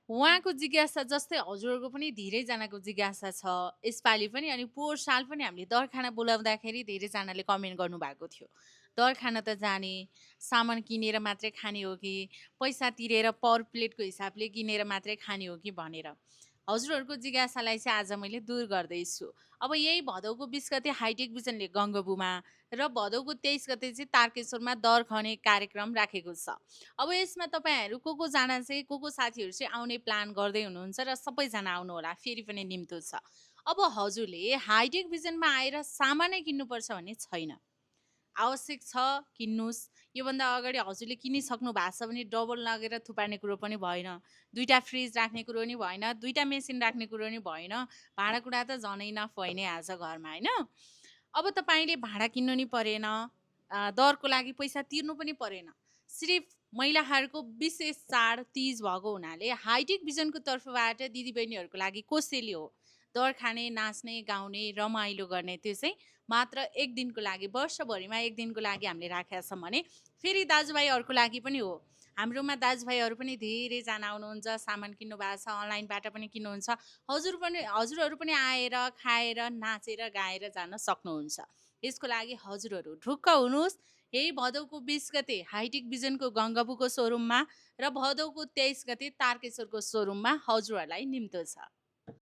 उहाँको जिज्ञासा जस्तै हजुरहरूको पनि धेरैजनाको जिज्ञासा छ यसपालि पनि। अनि पोहोर साल पनि हामीले दर खाना बोलाउँदाखेरि धेरैजनाले कमेन्ट गर्नुभएको थियो। दर खाना त जाने, सामान किनेर मात्रै खाने हो कि पैसा तिरेर पर प्लेटको हिसाबले किनेर मात्रै खाने हो कि भनेर। हजुरहरूको जिज्ञासालाई चाहिँ आज मैले दूर गर्दैछु। अब यही भदौको 20 गते हाइटेक भिजनले गङ्गबुमा र भदौको 23 गते चाहिँ तारकेश्वरमा दर खने कार्यक्रम राखेको छ। अब यसमा तपाईँहरू को जाना चाहिँ को साथीहरू चाहिँ आउने प्लान गर्दै हुनुहुन्छ र सबैजना आउनु होला, फेरि पनि निम्तो छ। अब हजुरले हाइटेक भिजनमा आएर सामानै किन्नुपर्छ भन्ने छैन। आवश्यक छ किन्नुहोस्। योभन्दा अगाडि हजुरले किनिसक्नु भएको छ भने डबल लगेर थुपार्ने कुरो पनि भएन। 2टा फ्रिज राख्ने कुरो नि भएन, 2टा मेसिन राख्ने कुरो नि भएन। भाँडाकुँडा त झनै नफ भयो नि आज घरमा, होइन? अब तपाईँले भाँडा किन्नु नि परेन, दरको लागि पैसा तिर्नु पनि परेन। सिर्फ महिलाहरूको विशेष चाड तीज भएको हुनाले हाइटेक भिजनको तर्फबाट दिदीबहिनीहरूको लागि कोसेली हो। दर खाने, नाच्ने, गाउने, रमाइलो गर्ने, त्यो चाहिँ मात्र 1 दिनको लागि, वर्षभरिमा 1 दिनको लागि हामीले राखेका छौँ भने फेरि दाजुभाइहरूको लागि पनि हो। हाम्रोमा दाजुभाइहरू पनि धेरैजना आउनुहुन्छ, सामान किन्नु भएको छ, अनलाइनबाट पनि किन्नुहुन्छ। हजुरहरू पनि आएर खाएर नाचेर गाएर जान सक्नुहुन्छ। यसको लागि हजुरहरू ढुक्क हुनुहोस्। यही भदौको 20 गते हाइटेक भिजनको गङ्गबुको सोरुममा र भदौको 23 गते तारकेश्वरको सोरुममा हजुरहरूलाई निम्तो छ।